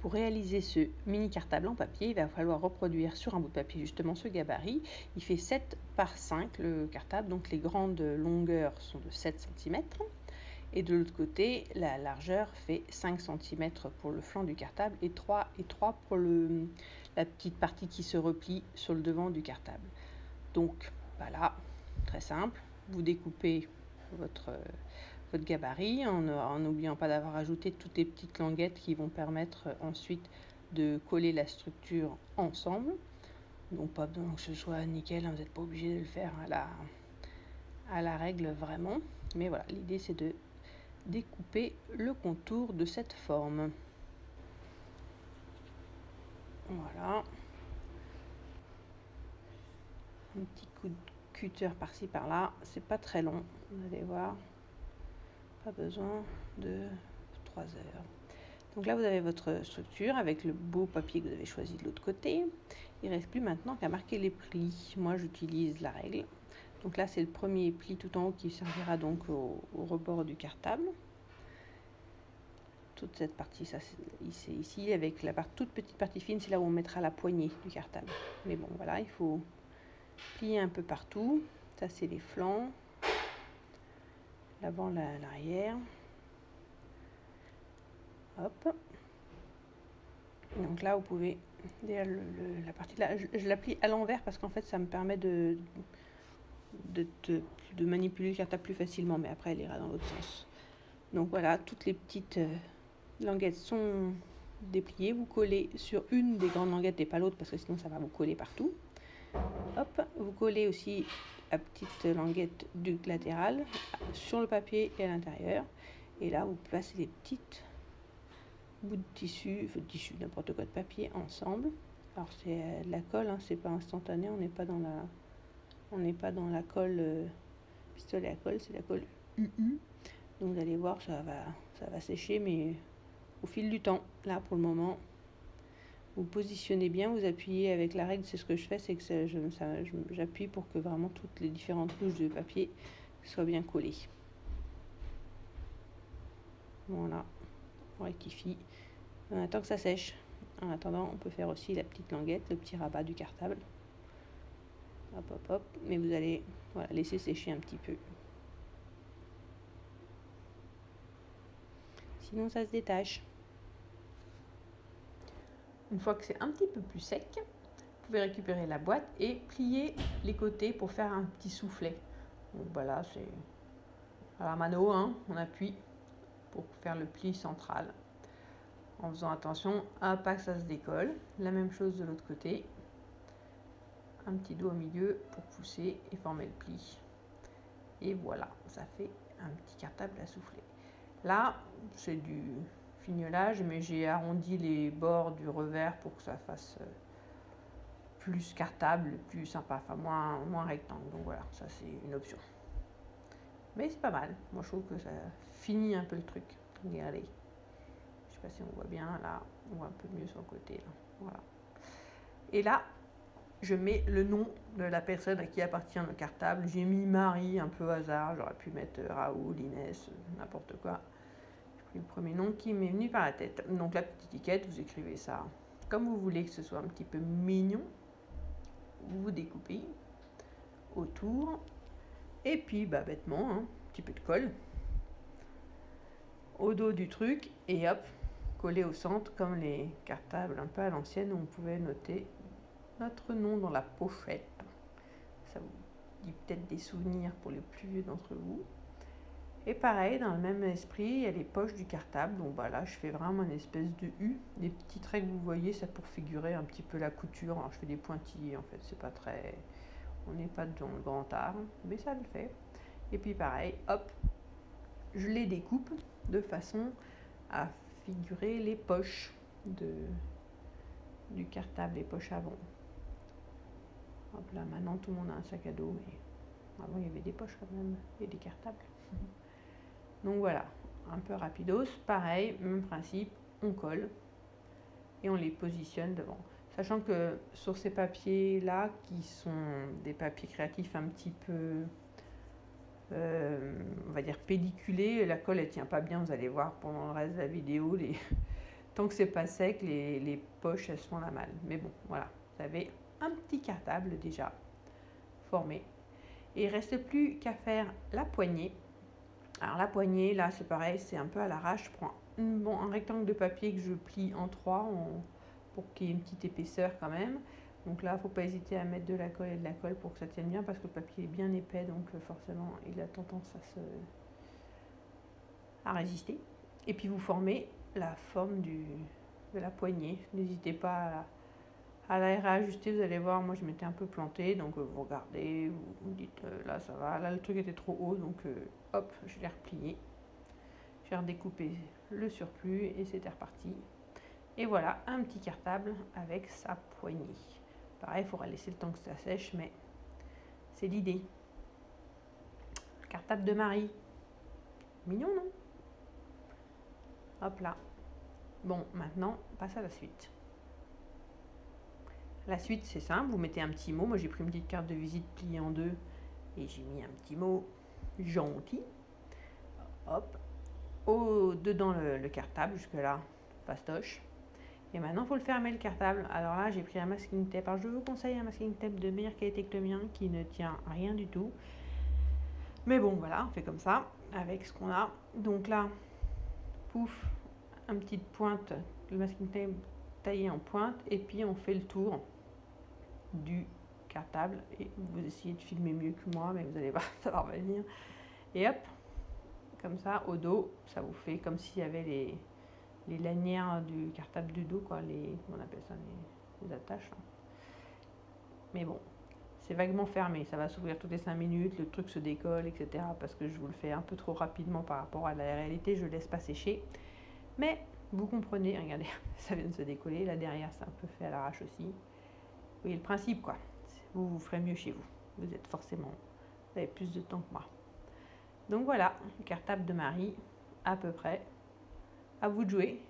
Pour réaliser ce mini cartable en papier, il va falloir reproduire sur un bout de papier justement ce gabarit. Il fait 7 par 5 le cartable, donc les grandes longueurs sont de 7 cm. Et de l'autre côté, la largeur fait 5 cm pour le flanc du cartable et 3 pour la petite partie qui se replie sur le devant du cartable. Donc voilà, très simple, vous découpez votre gabarit en n'oubliant pas d'avoir ajouté toutes les petites languettes qui vont permettre ensuite de coller la structure ensemble. Donc pas besoin que ce soit nickel, vous n'êtes pas obligé de le faire à la règle vraiment. Mais voilà, l'idée c'est de découper le contour de cette forme. Voilà. Un petit coup de cutter par-ci par-là, c'est pas très long, vous allez voir. Pas besoin de 3 heures. Donc là, vous avez votre structure avec le beau papier que vous avez choisi de l'autre côté. Il ne reste plus maintenant qu'à marquer les plis. Moi, j'utilise la règle. Donc là, c'est le premier pli tout en haut qui servira donc au rebord du cartable. Toute cette partie, ça c'est ici, avec la toute petite partie fine, c'est là où on mettra la poignée du cartable. Mais bon, voilà, il faut plier un peu partout. Ça, c'est les flancs, l'avant, l'arrière. Hop. Donc là, vous pouvez, la partie là, je la plie à l'envers parce qu'en fait, ça me permet de manipuler le cartable plus facilement, mais après, elle ira dans l'autre sens. Donc voilà, toutes les petites languettes sont dépliées. Vous collez sur une des grandes languettes et pas l'autre parce que sinon, ça va vous coller partout. Hop, vous collez aussi la petite languette du latéral sur le papier et à l'intérieur. Et là, vous placez les petites bout de tissu, n'importe quoi de papier ensemble. Alors c'est de la colle, hein, c'est pas instantané, on n'est pas dans la colle pistolet à colle, c'est la colle UU. Donc vous allez voir, ça va sécher, mais au fil du temps. Là pour le moment, vous positionnez bien, vous appuyez avec la règle, c'est ce que je fais, c'est que j'appuie pour que vraiment toutes les différentes couches de papier soient bien collées. Voilà, on rectifie. On attend que ça sèche. En attendant, on peut faire aussi la petite languette, le petit rabat du cartable. Hop, hop, hop. Mais vous allez laisser sécher un petit peu. Sinon, ça se détache. Une fois que c'est un petit peu plus sec, vous pouvez récupérer la boîte et plier les côtés pour faire un petit soufflet. Donc voilà, c'est à la mano, hein, on appuie pour faire le pli central. En faisant attention à pas que ça se décolle. La même chose de l'autre côté. Un petit doigt au milieu pour pousser et former le pli. Et voilà, ça fait un petit cartable à souffler. Là, c'est du fignolage, mais j'ai arrondi les bords du revers pour que ça fasse plus cartable, plus sympa, enfin moins rectangle. Donc voilà, ça c'est une option. Mais c'est pas mal. Moi je trouve que ça finit un peu le truc. Regardez. Je sais pas si on voit bien, là, on voit un peu mieux sur le côté. Là. Voilà. Et là, je mets le nom de la personne à qui appartient le cartable. J'ai mis Marie, un peu au hasard. J'aurais pu mettre Raoul, Inès, n'importe quoi. J'ai pris le premier nom qui m'est venu par la tête. Donc la petite étiquette, vous écrivez ça comme vous voulez que ce soit un petit peu mignon. Vous découpez autour. Et puis, bêtement, un petit peu de colle au dos du truc. Et hop, collé au centre, comme les cartables un peu à l'ancienne où on pouvait noter notre nom dans la pochette. Ça vous dit peut-être des souvenirs pour les plus vieux d'entre vous. Et pareil, dans le même esprit, il y a les poches du cartable. Donc là, je fais vraiment une espèce de U. Des petits traits que vous voyez, ça pour figurer un petit peu la couture. Alors je fais des pointillés, en fait, c'est pas très... On n'est pas dans le grand art, mais ça le fait. Et puis pareil, hop, je les découpe de façon à figurer les poches du cartable, les poches avant. Hop là, maintenant tout le monde a un sac à dos, mais avant il y avait des poches quand même, et des cartables. Donc voilà, un peu rapidos, pareil, même principe, on colle et on les positionne devant. Sachant que sur ces papiers-là, qui sont des papiers créatifs un petit peu, on va dire pelliculés, la colle elle tient pas bien, vous allez voir pendant le reste de la vidéo, Tant que c'est pas sec, les poches, elles se font la malle. Mais bon, voilà, vous avez un petit cartable déjà formé. Et il ne reste plus qu'à faire la poignée. Alors la poignée, là, c'est pareil, c'est un peu à l'arrache. Je prends un rectangle de papier que je plie en trois pour qu'il y ait une petite épaisseur quand même. Donc là, il ne faut pas hésiter à mettre de la colle et de la colle pour que ça tienne bien parce que le papier est bien épais, donc forcément, il a tendance à résister. Et puis vous formez la forme de la poignée. N'hésitez pas à la réajuster, vous allez voir, moi je m'étais un peu plantée, donc vous regardez, vous dites là ça va, là le truc était trop haut, donc hop, je l'ai replié. J'ai redécoupé le surplus et c'était reparti. Et voilà, un petit cartable avec sa poignée. Pareil, il faudra laisser le temps que ça sèche, mais c'est l'idée. Cartable de Marie. Mignon, non? Hop là. Bon, maintenant, on passe à la suite. La suite, c'est simple, vous mettez un petit mot. Moi, j'ai pris une petite carte de visite pliée en deux et j'ai mis un petit mot gentil. Hop, dedans le cartable, jusque-là, fastoche. Et maintenant, il faut le fermer, le cartable. Alors là, j'ai pris un masking tape. Alors, je vous conseille un masking tape de meilleure qualité que le mien, qui ne tient rien du tout. Mais bon, voilà, on fait comme ça, avec ce qu'on a. Donc là, pouf, une petite pointe, le masking tape taillé en pointe, et puis on fait le tour du cartable. Et vous essayez de filmer mieux que moi, mais vous allez voir, ça va revenir. Et hop, comme ça, au dos, ça vous fait comme s'il y avait les lanières du cartable du dos, quoi, comment on appelle ça, les attaches. Mais bon, c'est vaguement fermé, ça va s'ouvrir toutes les 5 minutes, le truc se décolle, etc. Parce que je vous le fais un peu trop rapidement par rapport à la réalité, je ne laisse pas sécher. Mais vous comprenez, regardez, ça vient de se décoller, là derrière c'est un peu fait à l'arrache aussi. Vous voyez le principe, quoi. Vous ferez mieux chez vous. Vous êtes forcément, vous avez plus de temps que moi. Donc voilà, le cartable de Marie, à peu près. À vous de jouer.